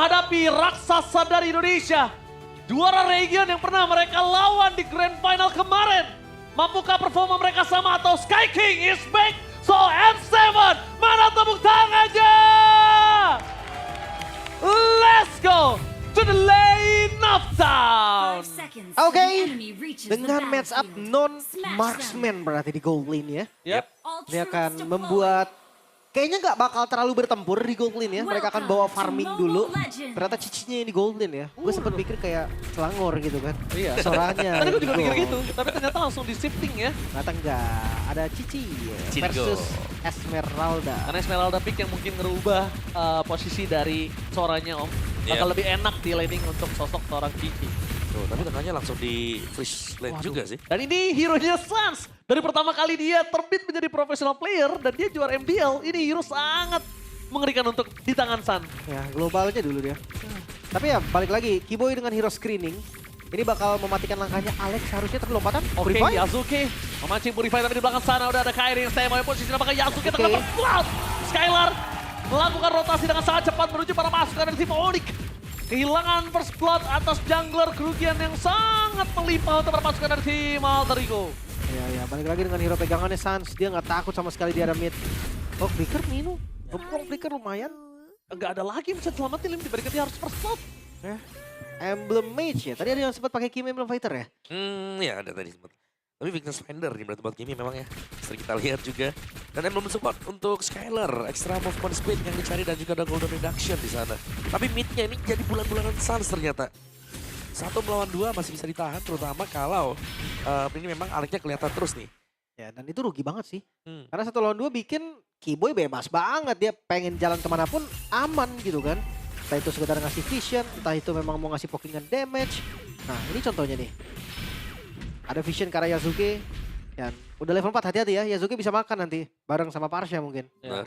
Hadapi raksasa dari Indonesia. Juara region yang pernah mereka lawan di Grand Final kemarin. Mampukah performa mereka sama atau Sky King is back? So M7, mana tepuk tangannya? Let's go to the lane of town. Oke, dengan match up non-marksman berarti di gold lane ya. Yep. Ini akan membuat kayaknya nggak bakal terlalu bertempur di gold lane ya. Mereka akan bawa farming dulu. Ternyata cicinya di gold lane ya. Gue sempat mikir kayak Selangor gitu kan. Iya. Suaranya. Tadi gue juga mikir gitu, tapi ternyata langsung di shifting ya. Ternyata enggak. Ada Cici Cici versus go. Esmeralda. Karena Esmeralda pick yang mungkin ngerubah posisi dari suaranya Om. Bakal lebih enak di laning untuk sosok seorang Kiki. Tuh, tapi tengahnya langsung di freeze lane juga sih. Dan ini hero-nya Sans. Dari pertama kali dia terbit menjadi professional player dan dia juara MDL. Ini hero sangat mengerikan untuk di tangan San. Ya, globalnya dulu dia. Tapi ya balik lagi, Kiboy dengan hero screening. Ini bakal mematikan langkahnya Alex harusnya tapi lompatan. Oke, Purify. Yasuke memancing Purify tapi di belakang sana udah ada Kairi yang saya mau posisi apakah Yasuke terdapat cloud. Skylar melakukan rotasi dengan sangat cepat menuju para pasukan dari tim Onyx. Kehilangan first blood atas jungler, kerugian yang sangat melimpah untuk para pasukan dari tim Alter Ego. Ya, balik lagi dengan hero pegangannya Sans. Dia nggak takut sama sekali dia ada mid. Oh, Flicker Nino. Gempong Flicker lumayan. Enggak ada lagi yang bisa selamatin Lim dibandingkan dia harus first blood. Ya. Emblem Mage ya. Tadi ada yang sempat pakai Kimi Emblem Fighter ya? Ya ada tadi sempat. Tapi Weakness Finder nih berarti buat Kimi memang ya. Sering kita lihat juga. Dan Emblem support untuk Skylar. Extra movement speed yang dicari dan juga ada golden reduction di sana. Tapi midnya ini jadi bulan-bulanan Sans ternyata. 1 melawan 2 masih bisa ditahan terutama kalau ini memang Aleknya kelihatan terus nih. Ya, dan itu rugi banget sih. Karena 1 lawan 2 bikin Kiboy bebas banget. Dia pengen jalan kemanapun aman gitu kan. Entah itu sekedar ngasih vision, entah itu memang mau ngasih pokingan damage. Nah, ini contohnya nih. Ada vision ke arah Yasuke. Dan udah level 4, hati-hati ya. Yasuke bisa makan nanti. Bareng sama Parsha mungkin. Ya.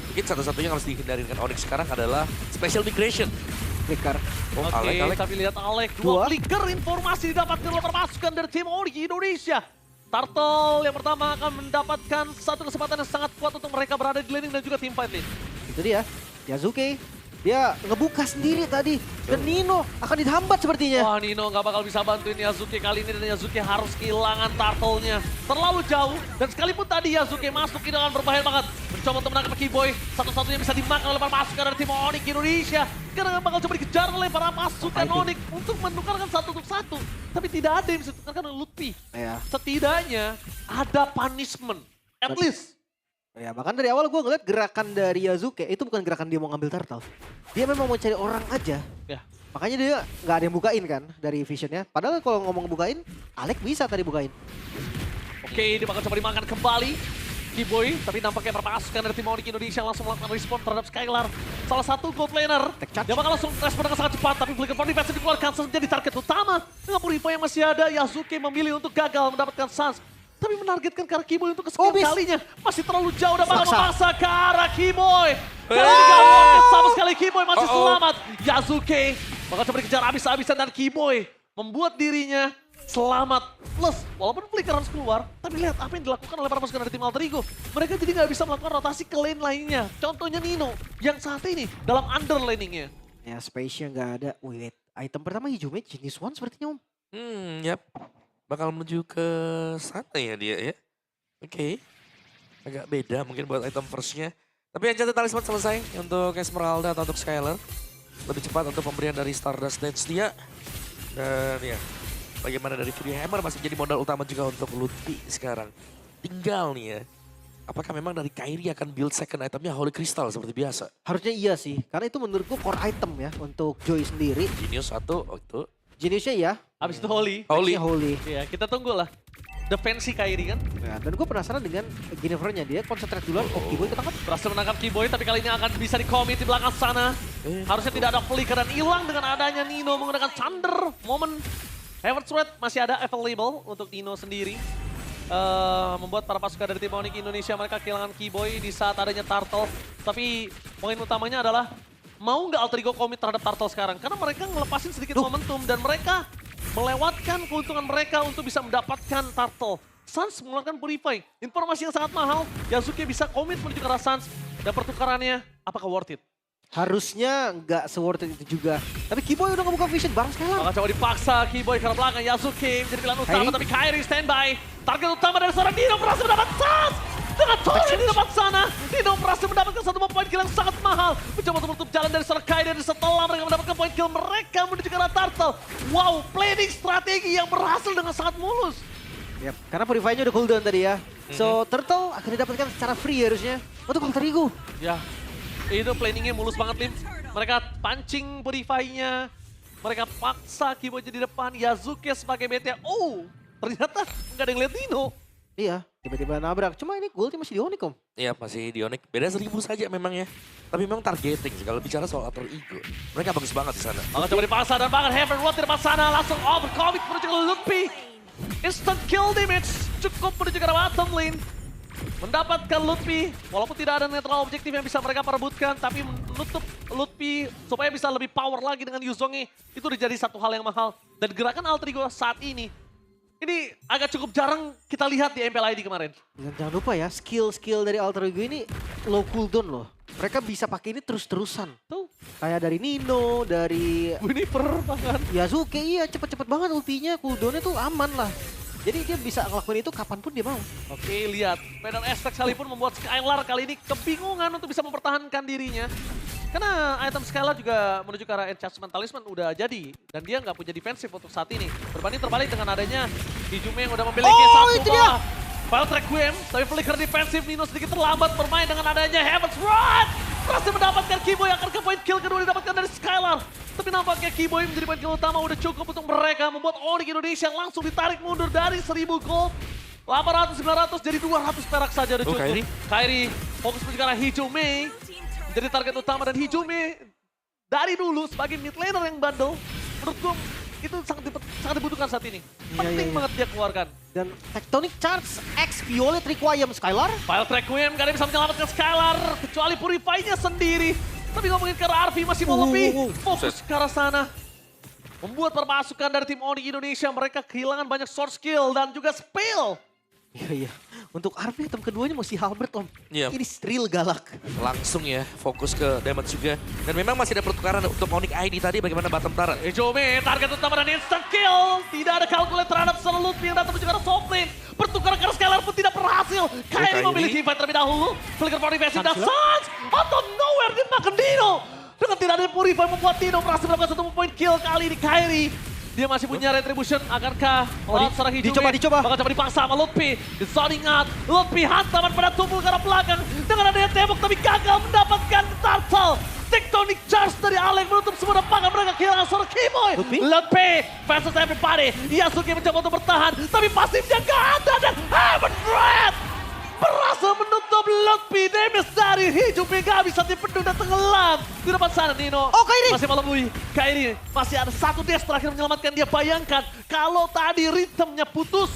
Mungkin satu-satunya yang harus dihindari dengan Onyx sekarang adalah special migration. Flicker. Oh, Oke, Alek. tapi lihat Alek. Dua. Dua flicker informasi didapatkan oleh pasukan dari tim Onyx Indonesia. Turtle yang pertama akan mendapatkan satu kesempatan yang sangat kuat untuk mereka berada di laning dan juga tim fight lane. Itu dia. Yasuke. Dia ngebuka sendiri tadi. Dan Nino akan dihambat sepertinya. Wah, Nino nggak bakal bisa bantuin Yasuke kali ini dan Yasuke harus kehilangan turtle-nya. Terlalu jauh dan sekalipun tadi Yasuke masuk ini akan berbahaya banget. Mencoba untuk menangkap Kiboy, satu-satunya bisa dimakan oleh para pasukan dari tim Onyx Indonesia. Karena bakal coba dikejar oleh para pasukan Onyx untuk menukarkan 1 untuk 1. Tapi tidak ada yang bisa ditukarkan oleh Lutfi. Ya. Setidaknya ada punishment, at least. Ya, bahkan dari awal gue ngeliat gerakan dari Yasuke itu bukan gerakan dia mau ngambil turtle. Dia memang mau cari orang aja. Ya. Makanya dia nggak ada yang bukain kan dari visionnya. Padahal kalau ngomong bukain, Alek bisa tadi bukain. Oke, dia bakal coba dimakan kembali. Kiboy, tapi nampaknya perpasukan dari tim Onyx Indonesia langsung melakukan respon terhadap Skylar. Salah satu gold laner. Dia bakal langsung respon dengan sangat cepat, tapi Flicker for Defense dikeluarkan menjadi target utama. Dengan Purify yang masih ada, Yasuke memilih untuk gagal mendapatkan Sans. Tapi menargetkan ke arah Kiboy untuk kesekian kalinya. Masih terlalu jauh dan bakal memaksa ke arah Kiboy. Kali ini gak worth it sama sekali, Kiboy masih selamat. Yasuke bakal coba dikejar habis-habisan dan Kiboy membuat dirinya selamat. Plus, walaupun Flicker harus keluar, tapi lihat apa yang dilakukan oleh para pasukan dari tim Alter Ego. Mereka jadi nggak bisa melakukan rotasi ke lane lainnya. Contohnya Nino, yang saat ini dalam underlaningnya. Ya, space-nya nggak ada. Wait, item pertama hijau mage jenis one sepertinya Om. Yap. Bakal menuju ke sana ya dia ya. Oke. Agak beda mungkin buat item first-nya. Tapi yang jatuh talisman selesai untuk Esmeralda atau untuk Skylar. Lebih cepat untuk pemberian dari Stardust Dance dia. Dan ya, bagaimana dari Fury Hammer masih menjadi modal utama juga untuk Lutfi sekarang. Tinggal nih ya. Apakah memang dari Kairi akan build second itemnya Holy Crystal seperti biasa? Harusnya iya sih, karena itu menurutku core item ya untuk Joy sendiri. Genius satu waktu. Jenisnya ya. Habis itu Holy. Next-nya Holy. Ya, kita tunggu lah. Defensi Kairi kan. Ya, dan gue penasaran dengan Jennifer-nya. Dia konsentrat duluan, oh Kiboy ketangkap. Berhasil menangkap Kiboy, tapi kali ini akan bisa di-commit di belakang sana. Harusnya tidak ada flicker dan hilang dengan adanya Nino menggunakan Thunder Moment. Heaven's Wrath masih ada available untuk Nino sendiri. Membuat para pasukan dari tim Onyx Indonesia mereka kehilangan Kiboy di saat adanya Turtle. Tapi poin utamanya adalah mau nggak Alter Ego komit terhadap Turtle sekarang? Karena mereka ngelepasin sedikit momentum dan mereka melewatkan keuntungan mereka untuk bisa mendapatkan Turtle. Sans mengeluarkan Purify, informasi yang sangat mahal. Yasuke bisa komit menuju ke arah Sans dan pertukarannya apakah worth it? harusnya nggak se-worth it itu juga. Tapi Kiboy udah ngebuka vision bareng Skylar. Bakal coba dipaksa Kiboy karena belakang Yasuke menjadi pilihan utama, Kairi. tapi Kairi standby. Target utama dari seorang Dino berhasil mendapat Sans. Dengan Tori di depan sana, Dino berhasil mendapatkan satu poin kill yang sangat mahal. Mencoba untuk menutup jalan dari seorang Kairi, dan setelah mereka mendapatkan poin kill, mereka menuju ke arah Turtle. Wow, planning strategi yang berhasil dengan sangat mulus. Yap, karena Purify-nya udah cooldown tadi ya. So, Turtle akan didapatkan secara free harusnya. Untuk Alter Ego. Ya, itu planningnya mulus banget, Lim. Mereka pancing Purify-nya, mereka paksa Kiboy di depan, Yasuke sebagai BT. Oh, ternyata nggak ada yang lihat Dino. Iya, tiba-tiba nabrak. Cuma ini goldnya masih di Onyx, Om. Iya masih di Onyx, beda 1000 saja memang ya. Tapi memang targeting sih kalau bicara soal Alter Ego. Mereka bagus banget di sana. Maka coba dipaksa dan bahkan Heaven Rod di depan sana langsung overcommit menuju ke Ludpi. Instant kill damage cukup menuju ke arah bottom lane. Mendapatkan Ludpi, walaupun tidak ada netral objektif yang bisa mereka perebutkan, tapi menutup Ludpi supaya bisa lebih power lagi dengan Yuzongnya, itu udah jadi satu hal yang mahal. Dan gerakan Alter Ego saat ini agak cukup jarang kita lihat di MPL ID kemarin. Dan jangan lupa ya, skill-skill dari Alter Ego ini low cooldown loh. Mereka bisa pakai ini terus-terusan. Tuh, Kayak dari Nino, dari Winnieper bahkan. Yasuke, iya cepet-cepet banget ultinya. Cooldownnya tuh aman lah. Jadi dia bisa ngelakuin itu kapanpun dia mau. Oke, lihat. Pedal Aztec sekalipun membuat Skylar kali ini kebingungan untuk bisa mempertahankan dirinya. Karena item Skylar juga menuju ke arah Enchantment Talisman udah jadi. Dan dia nggak punya defensif untuk saat ini. Berbanding terbalik dengan adanya Hijume yang udah memiliki satu itu dia. bola. File Requiem, tapi flicker defensif Nino sedikit terlambat bermain dengan adanya Heaven's Rod. Berhasil mendapatkan Kiboy yang akan ke poin kill kedua didapatkan dari Skylar. Tapi nampaknya Kiboy menjadi poin kill utama udah cukup untuk mereka membuat Onyx Indonesia langsung ditarik mundur dari 1000 gold. 800, 900 jadi 200 perak saja udah cukup. Kairi fokus menuju ke arah Hijume. Jadi target utama dan Hijume dari dulu sebagai mid laner yang bandel. Menurut gue itu sangat dibutuhkan saat ini. Penting banget dia keluarkan. Dan Tectonic Charge X Violet Requiem Skylar. File Requiem gak ada yang bisa menyelamatkan Skylar. Kecuali Purify-nya sendiri. Tapi ngomongin ke arah Arvi masih mau lebih. Fokus ke arah sana. Membuat permasukan dari tim Onyx Indonesia. Mereka kehilangan banyak source skill dan juga spell. Iya. Untuk RP item keduanya masih Halbert, Om. Iya. Ini real galak. Langsung ya fokus ke damage juga. Dan memang masih ada pertukaran untuk Onyx ID tadi bagaimana bottom turret. Hijume target utama dan instant kill. Tidak ada calculate terhadap seluruh yang datang menuju ke arah top lane. Pertukaran ke Skylar pun tidak berhasil. Kairi Kairi. memiliki fight terlebih dahulu. Flicker for defense dan Sans. Out of nowhere dimakan Dino. Dengan tidak ada Purify membuat Dino berhasil melakukan 1 point kill kali ini Kairi. Dia masih punya retribution, akankah melawan seorang Hijume? dicoba. Bakal coba dipaksa sama Ludpi. Zoning out, Ludpi hantaman pada tubuh ke arah belakang. Dengan adanya tembok tapi gagal mendapatkan Turtle. Tectonic Charge dari Alek menutup semua depangan mereka kehilangan seorang Kiboy. Ludpi versus everybody. Yasuke mencoba untuk bertahan, tapi pasifnya gak ada dan Heaven Red berhasil menutup Ludpi. Damage dari Hijume gak bisa dipendung dan tenggelam. Di depan sana Nino. Oh, Kairi. Masih melemui. Kairi masih ada satu dash terakhir menyelamatkan dia. Bayangkan kalau tadi ritmenya putus.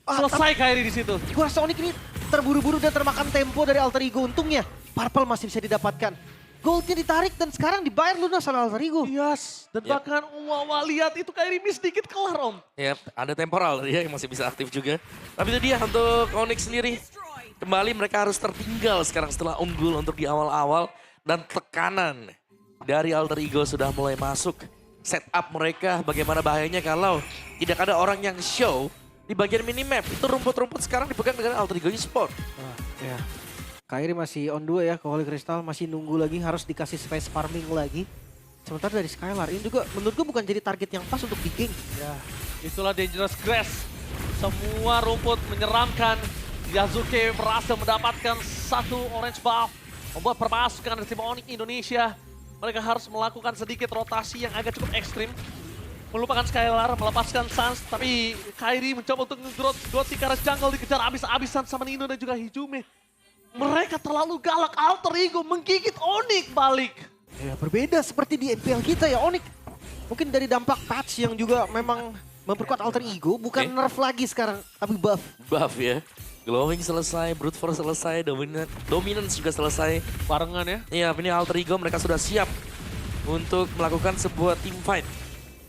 Selesai Kairi di situ. Gua rasa Onyx ini terburu-buru dan termakan tempo dari Alter Ego. Untungnya Purple masih bisa didapatkan. Goldnya ditarik dan sekarang dibayar lunas oleh Alter Ego. Yes. Dan bahkan wah lihat itu Kairi miss dikit kelar Om. Ya, ada temporal dia yang masih bisa aktif juga. Tapi itu dia untuk Onyx sendiri. Kembali mereka harus tertinggal sekarang setelah unggul untuk di awal-awal. Dan tekanan dari Alter Ego sudah mulai masuk. Setup mereka bagaimana bahayanya kalau tidak ada orang yang show di bagian minimap. Itu rumput-rumput sekarang dipegang dengan Alter Ego Sport. Ya. Kairi masih on 2 ya ke Holy Crystal. Masih nunggu lagi, harus dikasih space farming lagi. Sementara dari Skylar ini juga menurut gue bukan jadi target yang pas untuk di gank. Ya, itulah Dangerous Grass. Semua rumput menyeramkan. Yasuke berhasil mendapatkan satu orange buff. Membuat permasukan dari tim Onyx Indonesia. Mereka harus melakukan sedikit rotasi yang agak cukup ekstrim. Melupakan Skylar, melepaskan Sans. Tapi Kairi mencoba untuk nge-growth ke arah jungle, dikejar abis-abisan sama Nino dan juga Hijume. Mereka terlalu galak, Alter Ego menggigit Onyx balik. Ya, berbeda seperti di NPL kita ya Onyx. Mungkin dari dampak patch yang juga memang memperkuat Alter Ego. Bukan nerf lagi sekarang, tapi buff. Buff ya. Glowing selesai, Brute Force selesai, Dominance juga selesai. Barengan ya. Iya, ini Alter Ego mereka sudah siap untuk melakukan sebuah team fight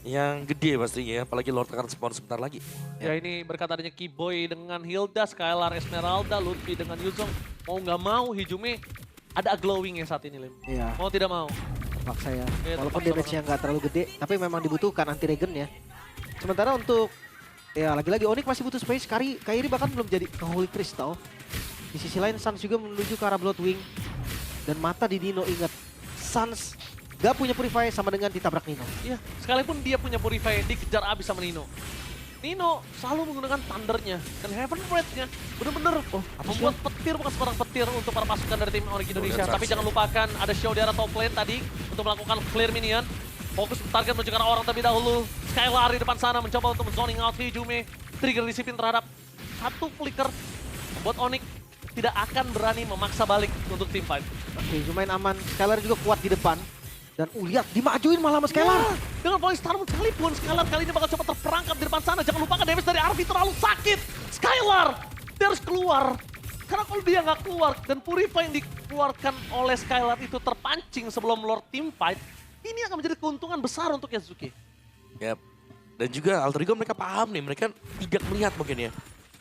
yang gede pastinya ya, apalagi Lord akan spawn sebentar lagi. Ya ini berkat adanya Kiboy dengan Hilda, Skylar, Esmeralda, Ludpi dengan Yuzong. Mau nggak mau Hijume ada glowing-nya saat ini, Lim. Iya, Mau tidak mau. terpaksa ya. Iya, Walaupun terpaksa damage-nya nggak terlalu gede, tapi memang dibutuhkan anti regen ya. Sementara untuk ya lagi-lagi Onyx masih butuh space. Kairi bahkan belum jadi ke Holy Crystal. Di sisi lain Suns juga menuju ke arah Bloodwing. Dan mata di Nino, ingat, Suns gak punya Purify sama dengan ditabrak Nino. Iya, sekalipun dia punya Purify, dikejar abis sama Nino. Nino selalu menggunakan Thundernya dan Heaven Breath-nya bener-bener membuat petir, bukan sebarang petir untuk para pasukan dari tim Onyx Indonesia. Tapi jangan lupakan ada show di arah top lane tadi untuk melakukan clear minion. Fokus target menuju ke arah orang terlebih dahulu. Skylar di depan sana mencoba untuk zoning out Hijume. Trigger disiplin terhadap satu flicker membuat Onyx tidak akan berani memaksa balik untuk tim fight. Oke, lumayan aman. Skylar juga kuat di depan. Dan lihat, dimajuin malah sama Skylar. Ya, dengan point Storm sekalipun, Skylar kali ini bakal coba terperangkap di depan sana. Jangan lupakan damage dari Arvi terlalu sakit. Skylar, dia harus keluar. Karena kalau dia nggak keluar dan Purify yang dikeluarkan oleh Skylar itu terpancing sebelum Lord team fight, ini akan menjadi keuntungan besar untuk Yasuke. Yap. Dan juga Alter Ego mereka paham nih, mereka tidak melihat mungkin ya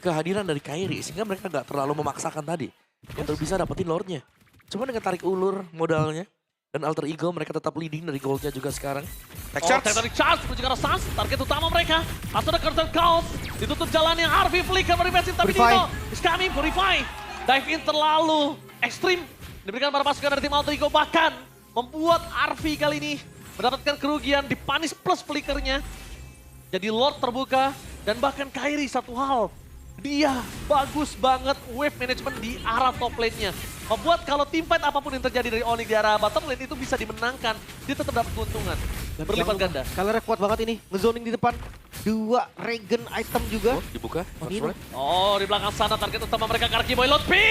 kehadiran dari Kairi sehingga mereka nggak terlalu memaksakan tadi untuk bisa dapetin Lordnya. Cuma dengan tarik ulur modalnya dan Alter Ego mereka tetap leading dari goldnya juga sekarang. Tectonic Charge menuju ke arah Suns, target utama mereka. Langsung ada Curtain Chaos, ditutup jalannya Arvi flicker dari Messi tapi Purify. Dino is coming, Purify. Dive in terlalu ekstrim, diberikan para pasukan dari tim Alter Ego bahkan membuat Arvi kali ini mendapatkan kerugian di punish plus flickernya. Jadi Lord terbuka dan bahkan Kairi satu hal. Dia bagus banget wave management di arah top lane-nya. Membuat kalau team fight apapun yang terjadi dari Onyx di arah bottom lane itu bisa dimenangkan. Dia tetap dapat keuntungan. Dan Berlipat jangan ganda. lupa, Skylar kuat banget ini. Ngezoning di depan. 2 regen item juga. Oh, dibuka. Nino. Oh, di belakang sana target utama mereka Karki Boy Lotpi.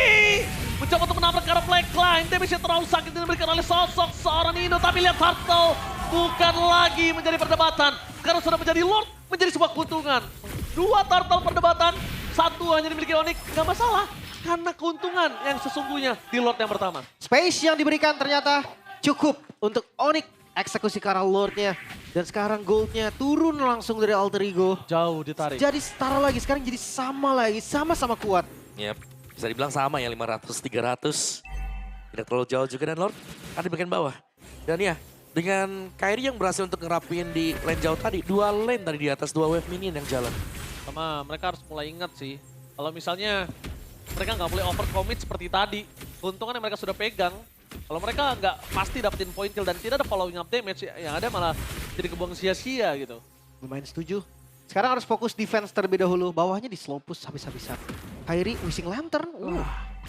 Mencoba untuk menabrak ke arah Blackline. Damage-nya terlalu sakit diberikan oleh sosok seorang Nino. Tapi lihat Turtle bukan lagi menjadi perdebatan. Sekarang sudah menjadi Lord, menjadi sebuah keuntungan. 2 Turtle perdebatan, 1 hanya dimiliki Onyx. Gak masalah, karena keuntungan yang sesungguhnya di Lord yang pertama. Space yang diberikan ternyata cukup untuk Onyx eksekusi ke arah Lordnya. Dan sekarang goldnya turun langsung dari Alter Ego. Jauh ditarik. Jadi setara lagi, sekarang jadi sama lagi, sama-sama kuat. Yap. Bisa dibilang sama ya 500-300. Tidak terlalu jauh juga dan Lord ada di bagian bawah. Dan ya dengan Kairi yang berhasil untuk ngerapin di lane jauh tadi. 2 lane tadi di atas 2 wave minion yang jalan. Sama mereka harus mulai ingat sih. Kalau misalnya mereka nggak boleh overcommit seperti tadi. Keuntungan yang mereka sudah pegang. Kalau mereka nggak pasti dapetin point kill dan tidak ada following up damage, yang ada malah jadi kebuang sia-sia gitu. Lumayan setuju. Sekarang harus fokus defense terlebih dahulu. Bawahnya di slow push habis-habisan. Kairi Wishing Lantern.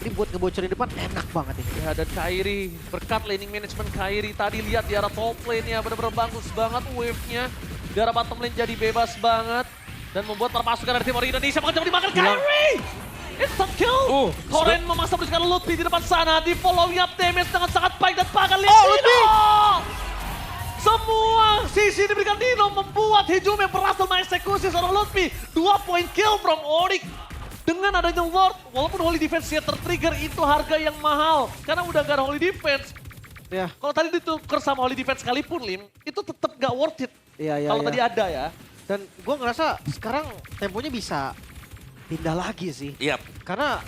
Ini buat ngebocorin depan enak banget ini. Ya dan Kairi, berkat laning management Kairi tadi lihat di arah top lane-nya benar-benar bagus banget wave-nya. Di arah bottom lane jadi bebas banget. Dan membuat para pasukan dari tim Onyx Indonesia mencoba dimakan Kairi! It's a kill! Koren memaksa menuju Lutfi di depan sana, di following up damage dengan sangat baik dan bahkan lihat Dino! Semua sisi diberikan Dino membuat Hijume berhasil mengeksekusi seorang Lutfi. 2 point kill from Onyx. Dengan adanya Lord, walaupun Holy Defense-nya tertrigger itu harga yang mahal. Karena udah gak ada Holy Defense. Ya. Kalau tadi ditukar sama Holy Defense sekalipun Lim, itu tetap gak worth it. Iya, Kalau tadi ada ya. Dan gue ngerasa sekarang temponya bisa pindah lagi sih. Yap. Karena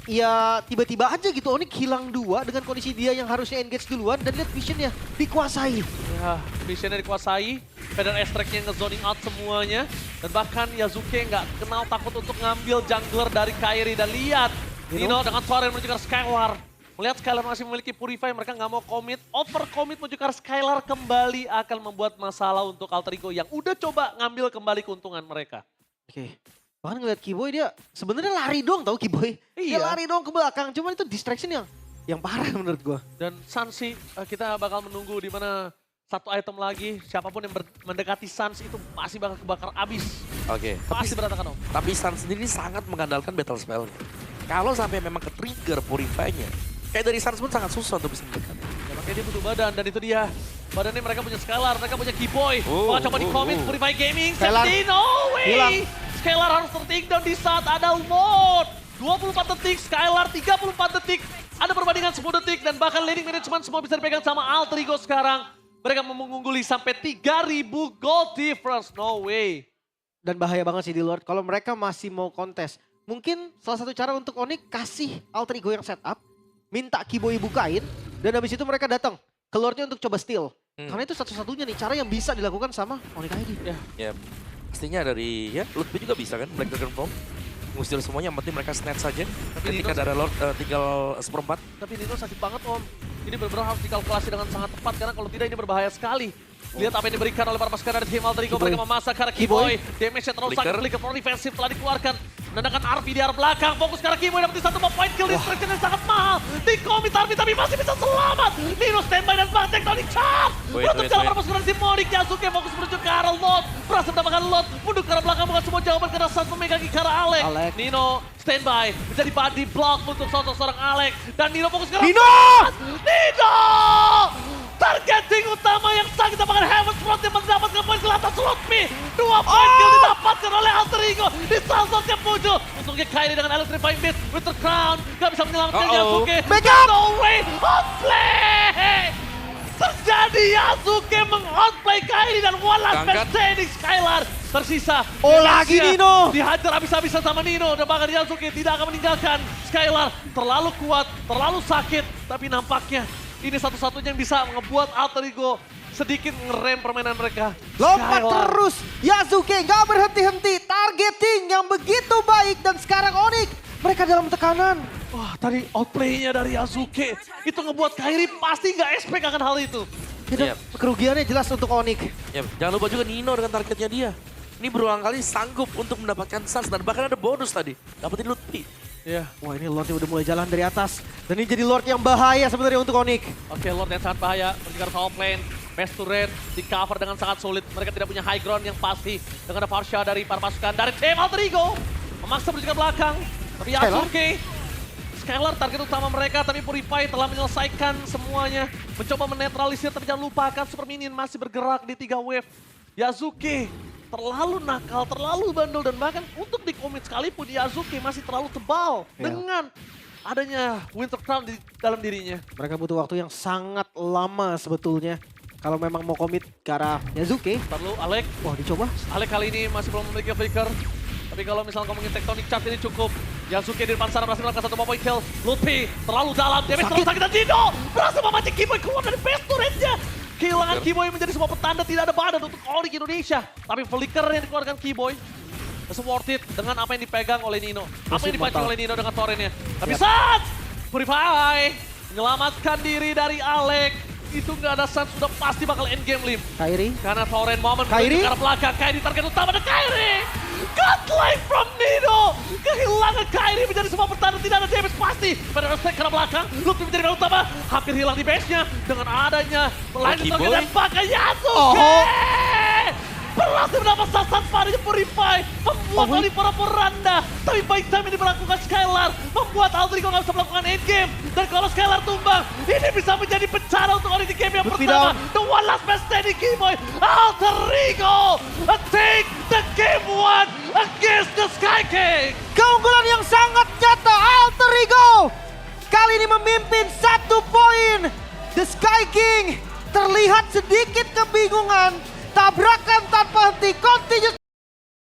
ya tiba-tiba aja gitu Onyx hilang 2 dengan kondisi dia yang harusnya engage duluan. Dan lihat visionnya dikuasai. Ya, visionnya dikuasai. Feather Extract-nya nge-zoning out semuanya. Dan bahkan Yasuke nggak kenal takut untuk ngambil jungler dari Kairi. Dan lihat, Nino dengan suara yang menuju ke Skylar. Melihat Skylar masih memiliki Purify, mereka nggak mau commit. Over commit menuju ke Skylar kembali akan membuat masalah untuk Alter Ego yang udah coba ngambil kembali keuntungan mereka. Oke. Bahkan ngeliat Kiboy dia sebenarnya lari dong tau Kiboy. Dia Iya. lari dong ke belakang, cuman itu distraction yang parah menurut gue. Dan Sansi, kita bakal menunggu di mana satu item lagi. Siapapun yang mendekati Sans itu pasti bakal kebakar abis. Oke. Pasti berantakan om. Tapi Sun sendiri sangat mengandalkan battle spell. Kalau sampai memang ke-trigger Purify-nya, kayak dari Suns pun sangat susah untuk bisa mendekat. Ya, makanya dia butuh badan dan itu dia. Badannya mereka punya Skylar, mereka punya Keyboy. Mau coba di commit Purify Gaming. Skylar. No way! Hilang. Skylar harus ter-take down di saat ada Lord. 24 detik, Skylar 34 detik. Ada perbandingan 10 detik dan bahkan laning management semua bisa dipegang sama Alter Ego sekarang. Mereka mengungguli sampai 3.000 gold difference. No way. Dan bahaya banget sih di Lord kalau mereka masih mau kontes. Mungkin salah satu cara untuk Onyx kasih Alter Ego yang setup. minta Keyboy bukain, dan habis itu mereka datang ke Lordnya untuk coba steal. Karena itu satu-satunya nih cara yang bisa dilakukan sama Onyx ID. Ya, pastinya dari ya Lutfi juga bisa kan Black Dragon Form. Ngusir semuanya, yang penting mereka snatch saja. Ketika Nino- ada Lord tinggal seperempat. Tapi Nino sakit banget Om. Ini benar-benar harus dikalkulasi dengan sangat tepat karena kalau tidak ini berbahaya sekali. Lihat apa yang diberikan oleh para pasukan dari tim Alter Ego. Keyboy. Mereka memasak karena Keyboy. Keyboy. Damage-nya terlalu Flicker. sakit. Flicker pro defensif telah dikeluarkan. Menandakan RP di arah belakang. Fokus karena Keyboy dapat satu point kill. Destruction yang sangat mahal. Dikomit RP tapi masih bisa selamat. Nino standby dan bang tektonik charge. Wait, Menutup wait, jalan wait. para pasukan dari tim Monik. Yasuke fokus menuju ke arah Lot. Berhasil mendapatkan Lot. Mundur ke arah belakang bukan semua jawaban karena saat memegangi ke arah Alek. Alek. Nino standby. Menjadi body block untuk sosok seorang Alek. Dan Nino fokus ke arah Nino! Nino! Targeting utama yang sangat didapatkan Heaven's Front yang mendapatkan poin ke atas Lutfi. 2 poin kill didapatkan oleh Alter Ego di salto ke Pujo. Untungnya Kairi dengan Electrifying Beat, Winter Crown. Gak bisa menyelamatkan Yasuke. Back up! No way! Outplay! Terjadi Yasuke meng-outplay Kairi dan one last man Angkat. standing Skylar. Tersisa. Oh, lagi Indonesia. Nino. Dihajar habis-habisan sama Nino. Dan bahkan Yasuke tidak akan meninggalkan Skylar. Terlalu kuat, terlalu sakit. Tapi nampaknya ini satu-satunya yang bisa ngebuat Alter Ego sedikit ngerem permainan mereka. Lompat Skylar. terus, Yasuke gak berhenti-henti, targeting yang begitu baik dan sekarang Onyx mereka dalam tekanan. Wah, tadi outplay-nya dari Yasuke. Itu ngebuat Kairi pasti nggak expect akan hal itu. Tidak, Yep. kerugiannya jelas untuk Onyx. Ya, jangan lupa juga Nino dengan targetnya dia. Ini berulang kali sanggup untuk mendapatkan Suns dan bahkan ada bonus tadi. Dapetin Lutfi. Iya. Wah, ini Lordnya udah mulai jalan dari atas. Dan ini jadi Lord yang bahaya sebenarnya untuk Onyx. Oke, Lord yang sangat bahaya. Berjika top lane. Best to red di cover dengan sangat sulit. Mereka tidak punya high ground yang pasti. Dengan ada Farsha dari para pasukan dari tim Alter Ego. Memaksa berjika belakang. Tapi Yasuke. Skylar target utama mereka, tapi Purify telah menyelesaikan semuanya. Mencoba menetralisir, tapi jangan lupakan Super Minion masih bergerak di 3 wave. Yasuke terlalu nakal, terlalu bandel, dan bahkan untuk di-commit sekalipun Yasuke masih terlalu tebal. Ya. Dengan adanya Winter Crown di dalam dirinya. Mereka butuh waktu yang sangat lama sebetulnya. Kalau memang mau komit ke arah Yasuke. Perlu Alek. Wah, dicoba. Alek kali ini masih belum memiliki flicker. Tapi kalau misalnya ngomongin tectonic chart ini cukup. Yasuke di depan sana berhasil melakukan 1 point kill. Lutfi terlalu dalam, damage terlalu sakit dan Dino berhasil memancing Keyboy keluar dari base turret-nya. Kehilangan Keyboy menjadi sebuah petanda tidak ada badan untuk Onyx Indonesia. Tapi flicker yang dikeluarkan Keyboy it's worth it dengan apa yang dipegang oleh Nino. Apa yang dipancing oleh Nino dengan torrentnya. Tapi saat Purify menyelamatkan diri dari Alek. Itu nggak ada Suns, sudah pasti bakal endgame Lim. Kairi. Karena Torrent momen Kairi? menuju ke arah belakang. Kairi target utama dan Kairi. Godlike from Nino. Kehilangan Kairi menjadi sebuah pertahanan. Tidak ada damage pasti. Pada respect ke arah belakang. Lutfi menjadi yang utama. Hampir hilang di base-nya. Dengan adanya melayani Keyboy? target dan pakai Yasuke. Oh. Berhasil mendapat sasaran padanya Purify. Membuat Oh. Olivera Poranda. Tapi baik time yang diberlakukan Skylar. Membuat Alter Ego nggak bisa melakukan endgame. Dan kalau Skylar tumbang. Ini bisa menjadi bencana untuk Onyx di game yang Lutfi pertama. down. The one last man standing Keyboy. Alter Ego take the game 1 against the Sky King. Keunggulan yang sangat nyata Alter Ego. Kali ini memimpin 1 poin. The Sky King terlihat sedikit kebingungan. Tabrakan tanpa henti, continuous